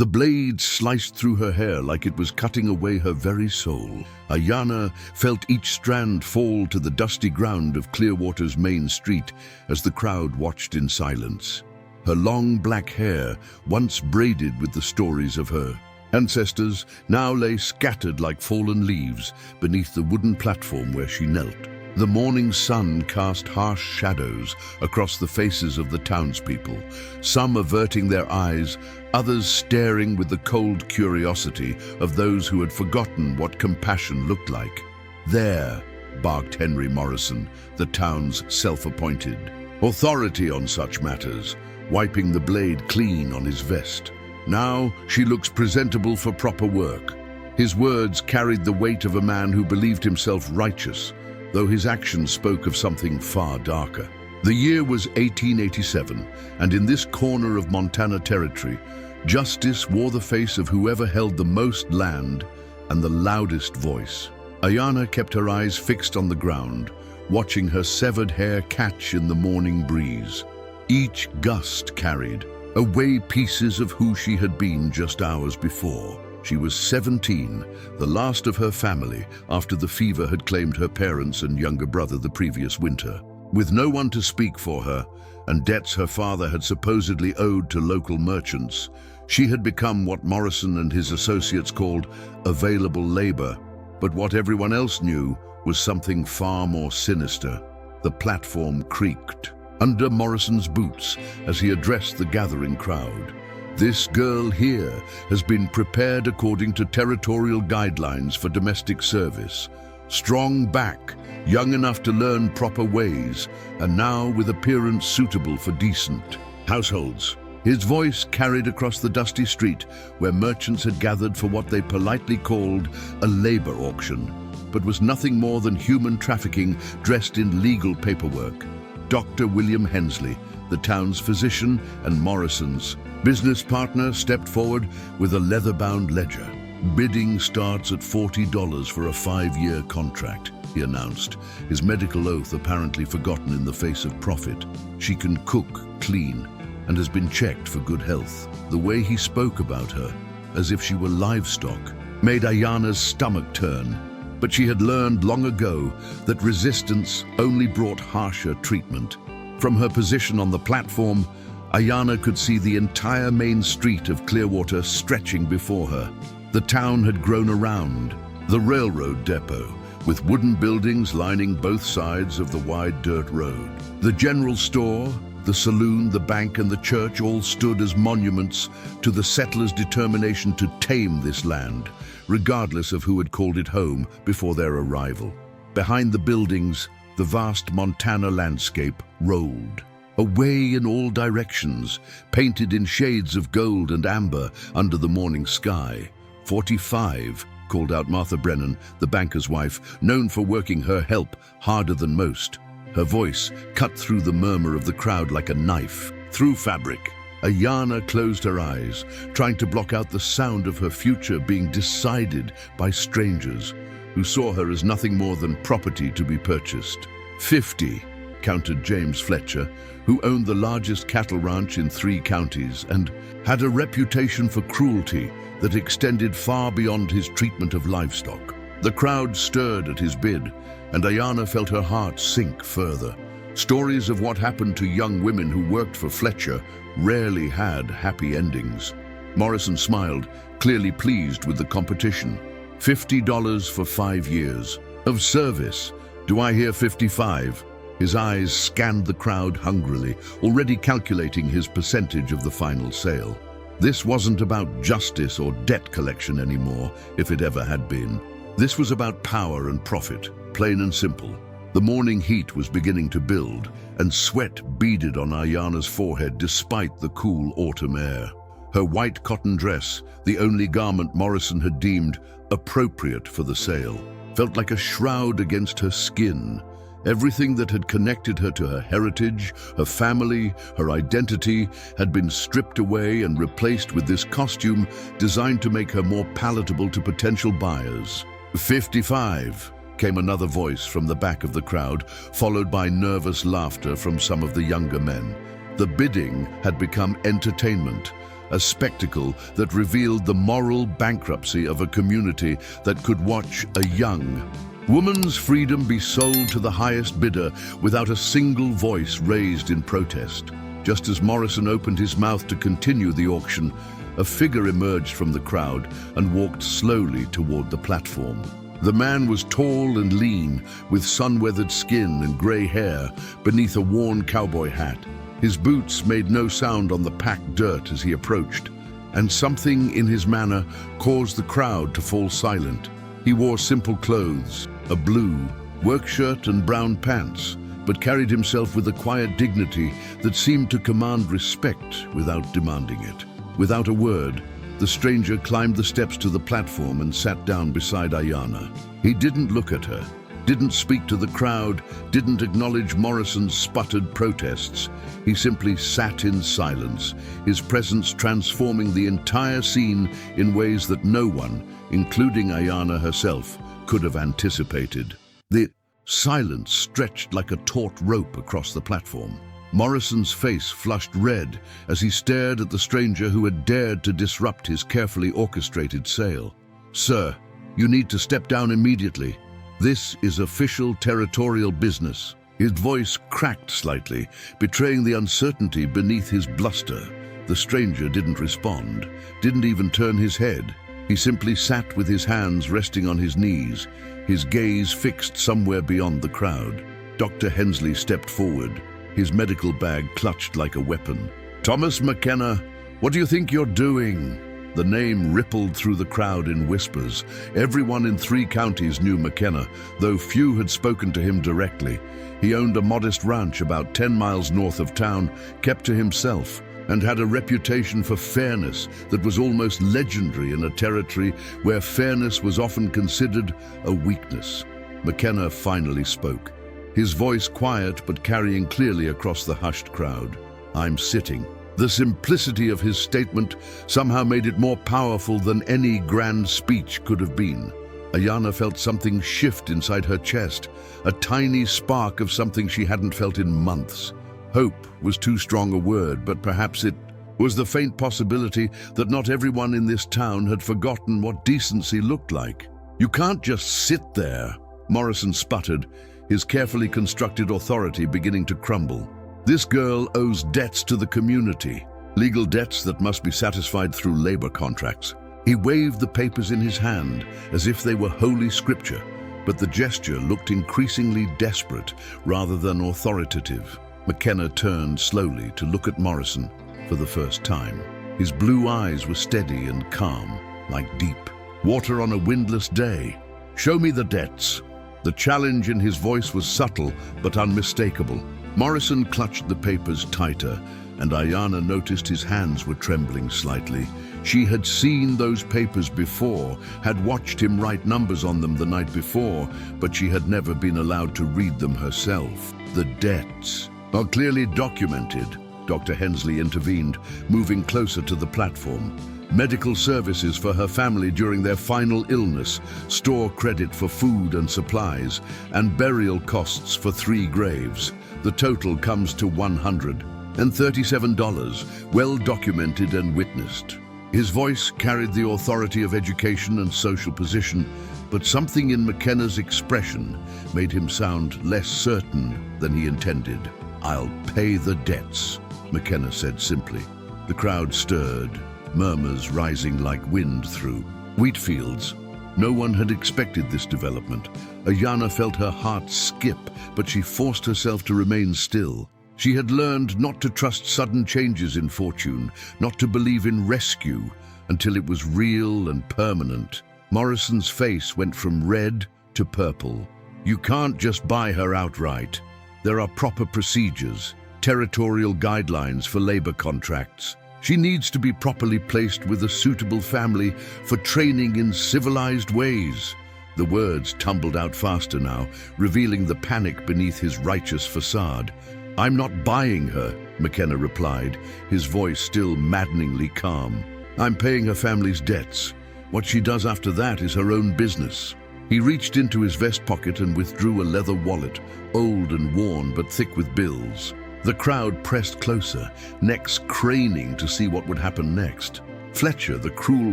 The blade sliced through her hair like it was cutting away her very soul. Ayana felt each strand fall to the dusty ground of Clearwater's main street as the crowd watched in silence. Her long black hair, once braided with the stories of her ancestors, now lay scattered like fallen leaves beneath the wooden platform where she knelt. The morning sun cast harsh shadows across the faces of the townspeople, some averting their eyes, others staring with the cold curiosity of those who had forgotten what compassion looked like. "There," barked Henry Morrison, the town's self-appointed authority on such matters, wiping the blade clean on his vest. "Now she looks presentable for proper work." His words carried the weight of a man who believed himself righteous, though his actions spoke of something far darker. The year was 1887, and in this corner of Montana Territory, justice wore the face of whoever held the most land and the loudest voice. Ayana kept her eyes fixed on the ground, watching her severed hair catch in the morning breeze. Each gust carried away pieces of who she had been just hours before. She was 17, the last of her family after the fever had claimed her parents and younger brother the previous winter. With no one to speak for her, and debts her father had supposedly owed to local merchants, she had become what Morrison and his associates called available labor. But what everyone else knew was something far more sinister. The platform creaked under Morrison's boots as he addressed the gathering crowd. "This girl here has been prepared according to territorial guidelines for domestic service. Strong back, young enough to learn proper ways, and now with appearance suitable for decent households." His voice carried across the dusty street where merchants had gathered for what they politely called a labor auction, but was nothing more than human trafficking dressed in legal paperwork. Dr. William Hensley, the town's physician and Morrison's business partner, stepped forward with a leather-bound ledger. "Bidding starts at $40 for a 5-year contract," he announced, his medical oath apparently forgotten in the face of profit. "She can cook, clean, and has been checked for good health." The way he spoke about her, as if she were livestock, made Ayana's stomach turn. But she had learned long ago that resistance only brought harsher treatment. From her position on the platform, Ayana could see the entire main street of Clearwater stretching before her. The town had grown around the railroad depot, with wooden buildings lining both sides of the wide dirt road. The general store, the saloon, the bank, and the church all stood as monuments to the settlers' determination to tame this land, regardless of who had called it home before their arrival. Behind the buildings, the vast Montana landscape rolled away in all directions, painted in shades of gold and amber under the morning sky. 45, called out Martha Brennan, the banker's wife, known for working her help harder than most. Her voice cut through the murmur of the crowd like a knife through fabric. Ayana closed her eyes, trying to block out the sound of her future being decided by strangers who saw her as nothing more than property to be purchased. 50, counted James Fletcher, who owned the largest cattle ranch in 3 counties and had a reputation for cruelty that extended far beyond his treatment of livestock. The crowd stirred at his bid, and Ayana felt her heart sink further. Stories of what happened to young women who worked for Fletcher rarely had happy endings. Morrison smiled, clearly pleased with the competition. $50 for 5 years. Of service. Do I hear 55? His eyes scanned the crowd hungrily, already calculating his percentage of the final sale. This wasn't about justice or debt collection anymore, if it ever had been. This was about power and profit, plain and simple. The morning heat was beginning to build, and sweat beaded on Ayana's forehead despite the cool autumn air. Her white cotton dress, the only garment Morrison had deemed appropriate for the sale, felt like a shroud against her skin. Everything that had connected her to her heritage, her family, her identity, had been stripped away and replaced with this costume designed to make her more palatable to potential buyers. 55, came another voice from the back of the crowd, followed by nervous laughter from some of the younger men. The bidding had become entertainment. a spectacle that revealed the moral bankruptcy of a community that could watch a young woman's freedom be sold to the highest bidder without a single voice raised in protest. Just as Morrison opened his mouth to continue the auction, a figure emerged from the crowd and walked slowly toward the platform. The man was tall and lean, with sun-weathered skin and gray hair beneath a worn cowboy hat. His boots made no sound on the packed dirt as he approached, and something in his manner caused the crowd to fall silent. He wore simple clothes, a blue work shirt and brown pants, but carried himself with a quiet dignity that seemed to command respect without demanding it. Without a word, the stranger climbed the steps to the platform and sat down beside Ayanna. He didn't look at her, didn't speak to the crowd, didn't acknowledge Morrison's sputtered protests. He simply sat in silence, his presence transforming the entire scene in ways that no one, including Ayanna herself, could have anticipated. The silence stretched like a taut rope across the platform. Morrison's face flushed red as he stared at the stranger who had dared to disrupt his carefully orchestrated sale. "Sir, you need to step down immediately. This is official territorial business." His voice cracked slightly, betraying the uncertainty beneath his bluster. The stranger didn't respond, didn't even turn his head. He simply sat with his hands resting on his knees, his gaze fixed somewhere beyond the crowd. Dr. Hensley stepped forward, his medical bag clutched like a weapon. "Thomas McKenna, what do you think you're doing?" The name rippled through the crowd in whispers. Everyone in 3 counties knew McKenna, though few had spoken to him directly. He owned a modest ranch about 10 miles north of town, kept to himself, and had a reputation for fairness that was almost legendary in a territory where fairness was often considered a weakness. McKenna finally spoke, his voice quiet but carrying clearly across the hushed crowd. "I'm sitting." The simplicity of his statement somehow made it more powerful than any grand speech could have been. Ayanna felt something shift inside her chest, a tiny spark of something she hadn't felt in months. Hope was too strong a word, but perhaps it was the faint possibility that not everyone in this town had forgotten what decency looked like. "You can't just sit there," Morrison sputtered, his carefully constructed authority beginning to crumble. "This girl owes debts to the community, legal debts that must be satisfied through labor contracts." He waved the papers in his hand as if they were holy scripture, but the gesture looked increasingly desperate rather than authoritative. McKenna turned slowly to look at Morrison for the first time. His blue eyes were steady and calm, like deep water on a windless day. "Show me the debts." The challenge in his voice was subtle but unmistakable. Morrison clutched the papers tighter, and Ayanna noticed his hands were trembling slightly. She had seen those papers before, had watched him write numbers on them the night before, but she had never been allowed to read them herself. "The debts are clearly documented," Dr. Hensley intervened, moving closer to the platform. "Medical services for her family during their final illness, store credit for food and supplies, and burial costs for 3 graves. The total comes to $137, well documented and witnessed." His voice carried the authority of education and social position, but something in McKenna's expression made him sound less certain than he intended. "I'll pay the debts," McKenna said simply. The crowd stirred, murmurs rising like wind through wheat fields. No one had expected this development. Ayanna felt her heart skip, but she forced herself to remain still. She had learned not to trust sudden changes in fortune, not to believe in rescue, until it was real and permanent. Morrison's face went from red to purple. "You can't just buy her outright. There are proper procedures, territorial guidelines for labor contracts. She needs to be properly placed with a suitable family for training in civilized ways." The words tumbled out faster now, revealing the panic beneath his righteous facade. "I'm not buying her," McKenna replied, his voice still maddeningly calm. "I'm paying her family's debts. What she does after that is her own business." He reached into his vest pocket and withdrew a leather wallet, old and worn but thick with bills. The crowd pressed closer, necks craning to see what would happen next. Fletcher, the cruel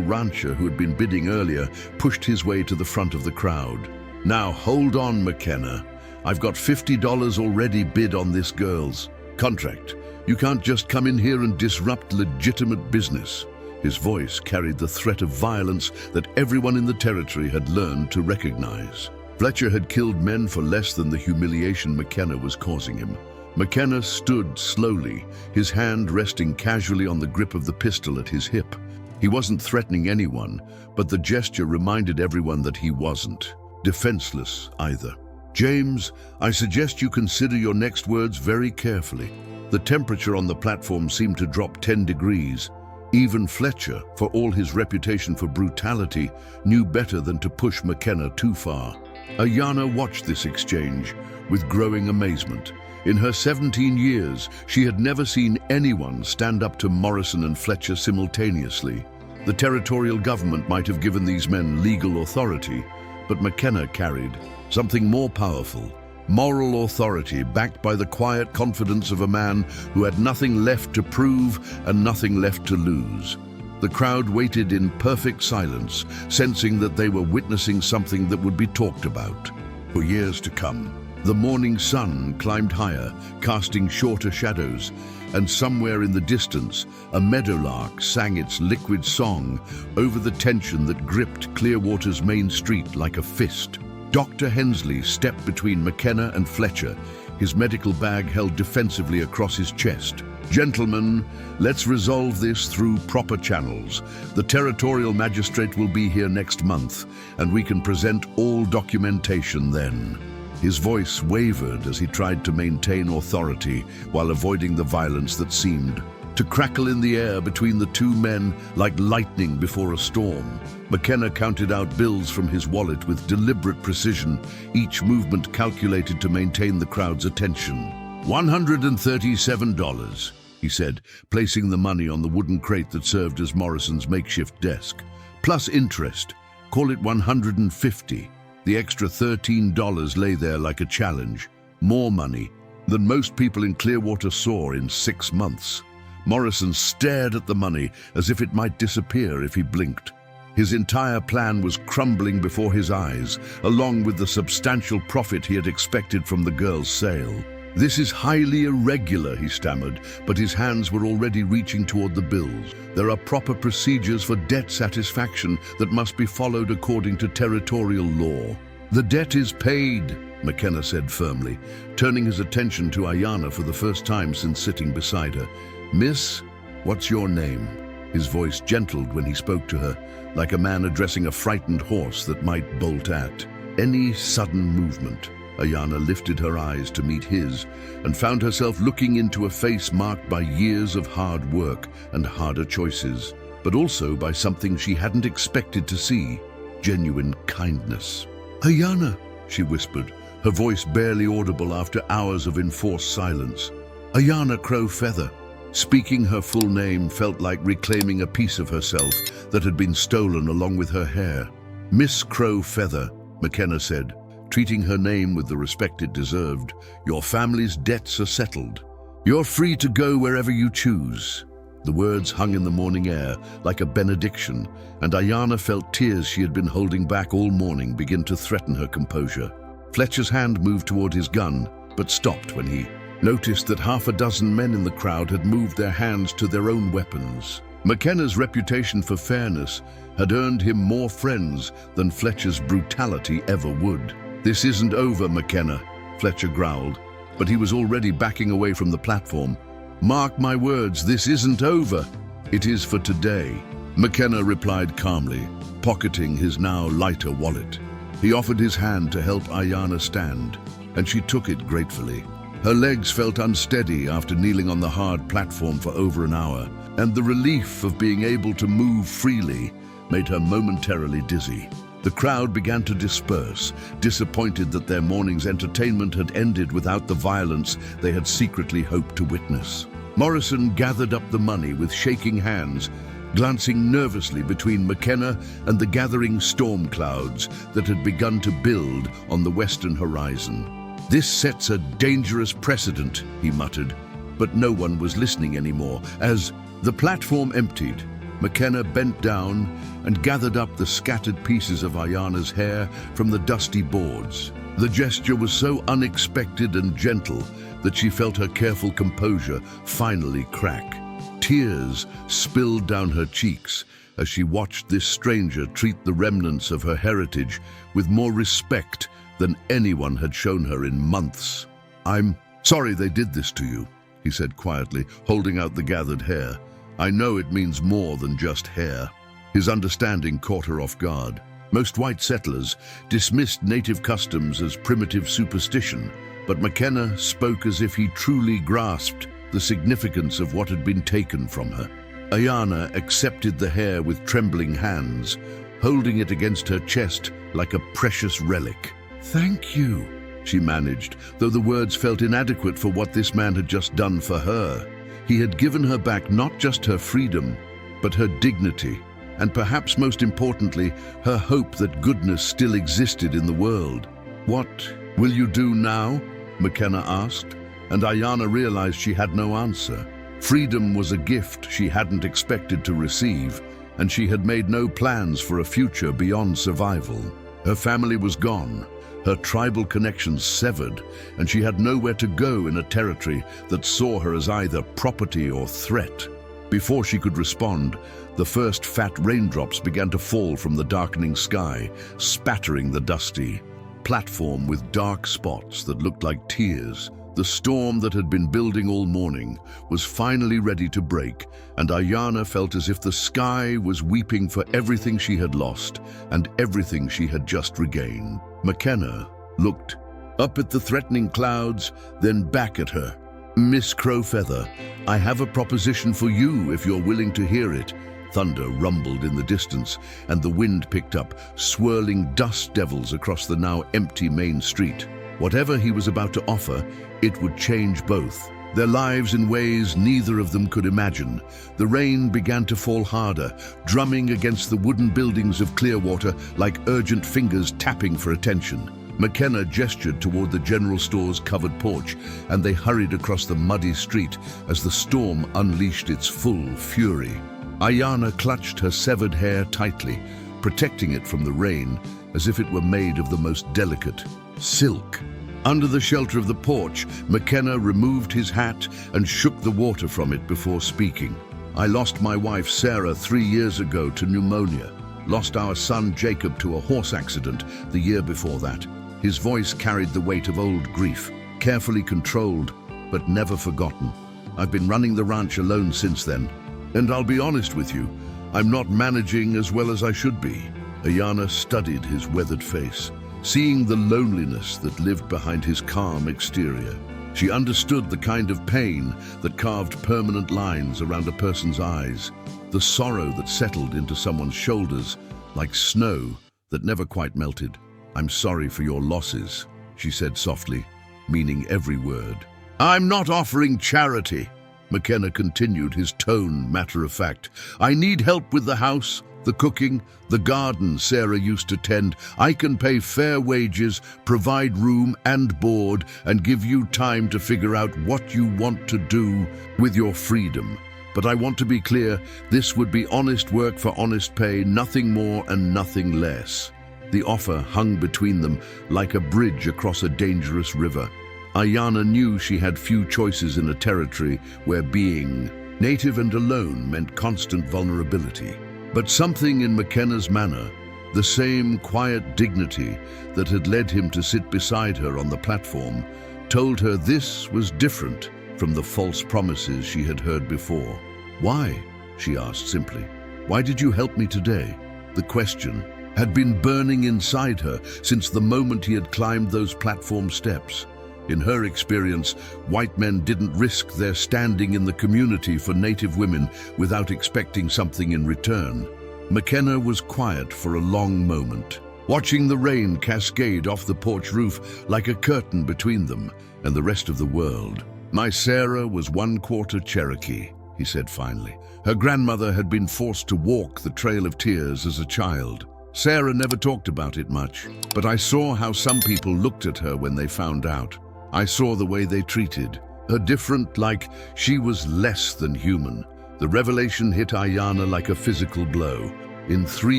rancher who had been bidding earlier, pushed his way to the front of the crowd. "Now hold on, McKenna. I've got $50 already bid on this girl's contract. You can't just come in here and disrupt legitimate business." His voice carried the threat of violence that everyone in the territory had learned to recognize. Fletcher had killed men for less than the humiliation McKenna was causing him. McKenna stood slowly, his hand resting casually on the grip of the pistol at his hip. He wasn't threatening anyone, but the gesture reminded everyone that he wasn't defenseless either. "James, I suggest you consider your next words very carefully." The temperature on the platform seemed to drop 10 degrees. Even Fletcher, for all his reputation for brutality, knew better than to push McKenna too far. Ayanna watched this exchange with growing amazement. In her 17 years, she had never seen anyone stand up to Morrison and Fletcher simultaneously. The territorial government might have given these men legal authority, but McKenna carried something more powerful: moral authority backed by the quiet confidence of a man who had nothing left to prove and nothing left to lose. The crowd waited in perfect silence, sensing that they were witnessing something that would be talked about for years to come. The morning sun climbed higher, casting shorter shadows, and somewhere in the distance, a meadowlark sang its liquid song over the tension that gripped Clearwater's main street like a fist. Dr. Hensley stepped between McKenna and Fletcher, his medical bag held defensively across his chest. "Gentlemen, let's resolve this through proper channels. The territorial magistrate will be here next month, and we can present all documentation then." His voice wavered as he tried to maintain authority while avoiding the violence that seemed to crackle in the air between the two men like lightning before a storm. McKenna counted out bills from his wallet with deliberate precision, each movement calculated to maintain the crowd's attention. $137, he said, placing the money on the wooden crate that served as Morrison's makeshift desk. "Plus interest. Call it $150. The extra $13 lay there like a challenge. More money than most people in Clearwater saw in 6 months. Morrison stared at the money as if it might disappear if he blinked. His entire plan was crumbling before his eyes, along with the substantial profit he had expected from the girl's sale. "This is highly irregular," he stammered, but his hands were already reaching toward the bills. "There are proper procedures for debt satisfaction that must be followed according to territorial law." "The debt is paid," McKenna said firmly, turning his attention to Ayanna for the first time since sitting beside her. "Miss, what's your name?" His voice gentled when he spoke to her, like a man addressing a frightened horse that might bolt at any sudden movement. Ayanna lifted her eyes to meet his and found herself looking into a face marked by years of hard work and harder choices, but also by something she hadn't expected to see: genuine kindness. "Ayanna," she whispered, her voice barely audible after hours of enforced silence. "Ayanna Crow-Feather." Speaking her full name felt like reclaiming a piece of herself that had been stolen along with her hair. "Miss Crow-Feather," McKenna said, treating her name with the respect it deserved. "Your family's debts are settled. You're free to go wherever you choose." The words hung in the morning air like a benediction, and Ayanna felt tears she had been holding back all morning begin to threaten her composure. Fletcher's hand moved toward his gun, but stopped when he noticed that half a dozen men in the crowd had moved their hands to their own weapons. McKenna's reputation for fairness had earned him more friends than Fletcher's brutality ever would. "This isn't over, McKenna," Fletcher growled, but he was already backing away from the platform. "Mark my words, this isn't over. It is for today." McKenna replied calmly, pocketing his now lighter wallet. He offered his hand to help Ayanna stand, and she took it gratefully. Her legs felt unsteady after kneeling on the hard platform for over an hour, and the relief of being able to move freely made her momentarily dizzy. The crowd began to disperse, disappointed that their morning's entertainment had ended without the violence they had secretly hoped to witness. Morrison gathered up the money with shaking hands, glancing nervously between McKenna and the gathering storm clouds that had begun to build on the western horizon. "This sets a dangerous precedent," he muttered. but no one was listening anymore. As the platform emptied, McKenna bent down and gathered up the scattered pieces of Ayana's hair from the dusty boards. The gesture was so unexpected and gentle that she felt her careful composure finally crack. Tears spilled down her cheeks as she watched this stranger treat the remnants of her heritage with more respect than anyone had shown her in months. "I'm sorry they did this to you," he said quietly, holding out the gathered hair. "I know it means more than just hair." His understanding caught her off guard. Most white settlers dismissed native customs as primitive superstition, but McKenna spoke as if he truly grasped the significance of what had been taken from her. Ayana accepted the hair with trembling hands, holding it against her chest like a precious relic. "Thank you," she managed, though the words felt inadequate for what this man had just done for her. He had given her back not just her freedom, but her dignity, and perhaps most importantly, her hope that goodness still existed in the world. "What will you do now?" McKenna asked, and Ayana realized she had no answer. Freedom was a gift she hadn't expected to receive, and she had made no plans for a future beyond survival. Her family was gone, her tribal connections severed, and she had nowhere to go in a territory that saw her as either property or threat. Before she could respond, the first fat raindrops began to fall from the darkening sky, spattering the dusty platform with dark spots that looked like tears. The storm that had been building all morning was finally ready to break, and Ayana felt as if the sky was weeping for everything she had lost and everything she had just regained. McKenna looked up at the threatening clouds, then back at her. "Miss Crowfeather, I have a proposition for you if you're willing to hear it." Thunder rumbled in the distance, and the wind picked up, swirling dust devils across the now empty main street. Whatever he was about to offer, it would change both their lives in ways neither of them could imagine. The rain began to fall harder, drumming against the wooden buildings of Clearwater like urgent fingers tapping for attention. McKenna gestured toward the general store's covered porch, and they hurried across the muddy street as the storm unleashed its full fury. Ayana clutched her severed hair tightly, protecting it from the rain as if it were made of the most delicate silk. Under the shelter of the porch, McKenna removed his hat and shook the water from it before speaking. "I lost my wife Sarah 3 years ago to pneumonia, lost our son Jacob to a horse accident the year before that." His voice carried the weight of old grief, carefully controlled, but never forgotten. "I've been running the ranch alone since then, and I'll be honest with you, I'm not managing as well as I should be." Ayana studied his weathered face, seeing the loneliness that lived behind his calm exterior. She understood the kind of pain that carved permanent lines around a person's eyes, the sorrow that settled into someone's shoulders like snow that never quite melted. "I'm sorry for your losses," she said softly, meaning every word. "I'm not offering charity," McKenna continued, his tone matter of fact. "I need help with the house, the cooking, the garden Sarah used to tend. I can pay fair wages, provide room and board, and give you time to figure out what you want to do with your freedom. But I want to be clear, this would be honest work for honest pay, nothing more and nothing less." The offer hung between them like a bridge across a dangerous river. Ayana knew she had few choices in a territory where being native and alone meant constant vulnerability. But something in McKenna's manner, the same quiet dignity that had led him to sit beside her on the platform, told her this was different from the false promises she had heard before. "Why?" she asked simply. "Why did you help me today?" The question had been burning inside her since the moment he had climbed those platform steps. In her experience, white men didn't risk their standing in the community for native women without expecting something in return. McKenna was quiet for a long moment, watching the rain cascade off the porch roof like a curtain between them and the rest of the world. "My Sarah was 1/4 Cherokee," he said finally. "Her grandmother had been forced to walk the Trail of Tears as a child. Sarah never talked about it much, but I saw how some people looked at her when they found out. I saw the way they treated Her different, like she was less than human. The revelation hit Ayanna like a physical blow. In 3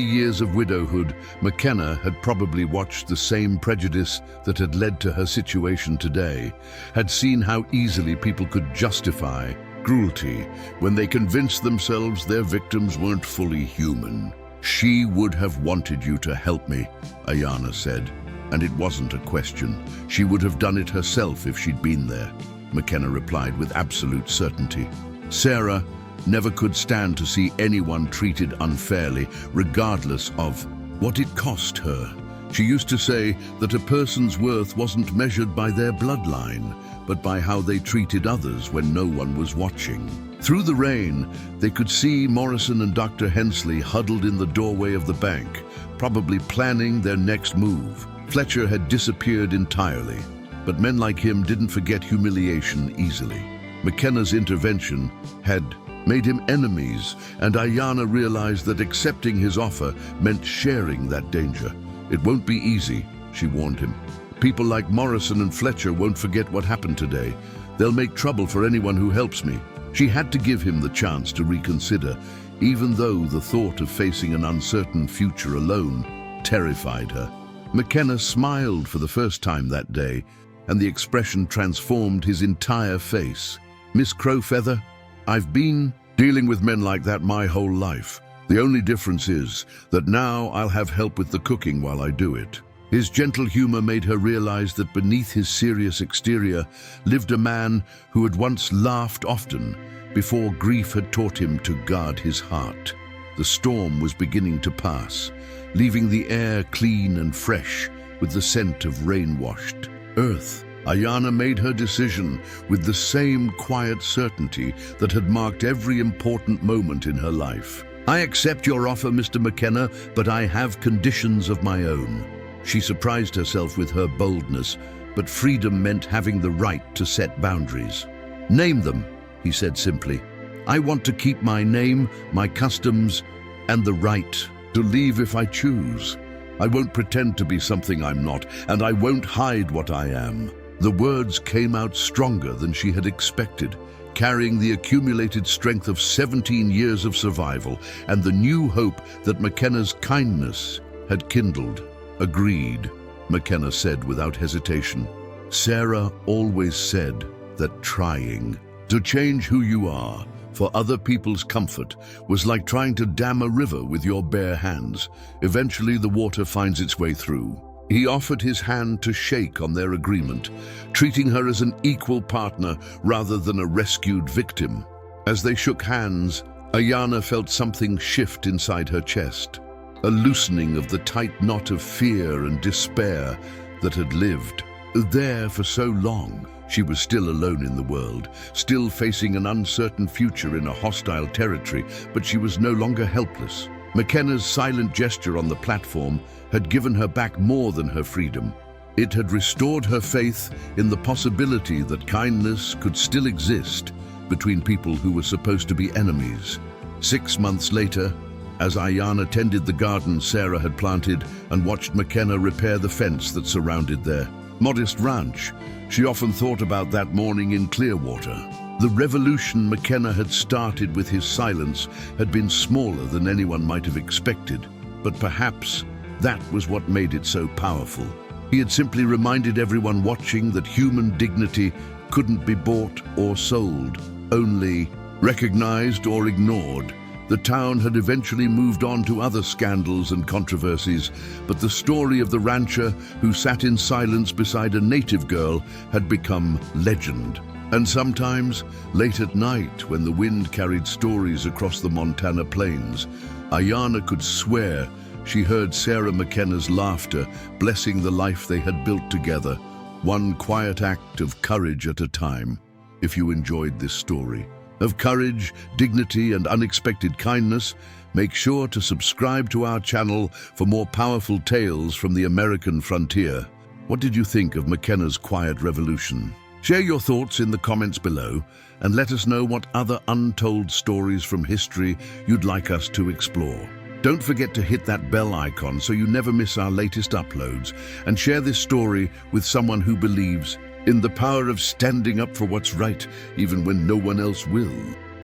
years of widowhood, McKenna had probably watched the same prejudice that had led to her situation today, had seen how easily people could justify cruelty when they convinced themselves their victims weren't fully human. "She would have wanted you to help me," Ayanna said, "and it wasn't a question. She would have done it herself if she'd been there," McKenna replied with absolute certainty. Sarah never could stand to see anyone treated unfairly, regardless of what it cost her. She used to say that a person's worth wasn't measured by their bloodline, but by how they treated others when no one was watching. Through the rain, they could see Morrison and Dr. Hensley huddled in the doorway of the bank, probably planning their next move. Fletcher had disappeared entirely, but men like him didn't forget humiliation easily. McKenna's intervention had made him enemies, and Ayanna realized that accepting his offer meant sharing that danger. "It won't be easy," she warned him. "People like Morrison and Fletcher won't forget what happened today. They'll make trouble for anyone who helps me." She had to give him the chance to reconsider, even though the thought of facing an uncertain future alone terrified her. McKenna smiled for the first time that day, and the expression transformed his entire face. "Miss Crowfeather, I've been dealing with men like that my whole life. The only difference is that now I'll have help with the cooking while I do it." His gentle humor made her realize that beneath his serious exterior lived a man who had once laughed often before grief had taught him to guard his heart. The storm was beginning to pass, leaving the air clean and fresh with the scent of rain-washed earth. Ayanna made her decision with the same quiet certainty that had marked every important moment in her life. "I accept your offer, Mr. McKenna, but I have conditions of my own." She surprised herself with her boldness, but freedom meant having the right to set boundaries. "Name them," he said simply. "I want to keep my name, my customs, and the right to leave if I choose. I won't pretend to be something I'm not, and I won't hide what I am." The words came out stronger than she had expected, carrying the accumulated strength of 17 years of survival and the new hope that McKenna's kindness had kindled. "Agreed," McKenna said without hesitation. Sarah always said that trying to change who you are for other people's comfort was like trying to dam a river with your bare hands. Eventually the water finds its way through. He offered his hand to shake on their agreement, treating her as an equal partner rather than a rescued victim. As they shook hands, Ayanna felt something shift inside her chest, a loosening of the tight knot of fear and despair that had lived there for so long. She was still alone in the world, still facing an uncertain future in a hostile territory, but she was no longer helpless. McKenna's silent gesture on the platform had given her back more than her freedom. It had restored her faith in the possibility that kindness could still exist between people who were supposed to be enemies. 6 months later, as Ayanna tended the garden Sarah had planted and watched McKenna repair the fence that surrounded their modest ranch, she often thought about that morning in Clearwater. The revolution McKenna had started with his silence had been smaller than anyone might have expected, but perhaps that was what made it so powerful. He had simply reminded everyone watching that human dignity couldn't be bought or sold, only recognized or ignored. The town had eventually moved on to other scandals and controversies, but the story of the rancher who sat in silence beside a native girl had become legend. And sometimes, late at night, when the wind carried stories across the Montana plains, Ayanna could swear she heard Sarah McKenna's laughter, blessing the life they had built together, one quiet act of courage at a time. If you enjoyed this story of courage, dignity, and unexpected kindness, make sure to subscribe to our channel for more powerful tales from the American frontier. What did you think of McKenna's quiet revolution? Share your thoughts in the comments below and let us know what other untold stories from history you'd like us to explore. Don't forget to hit that bell icon so you never miss our latest uploads, and share this story with someone who believes in the power of standing up for what's right, even when no one else will.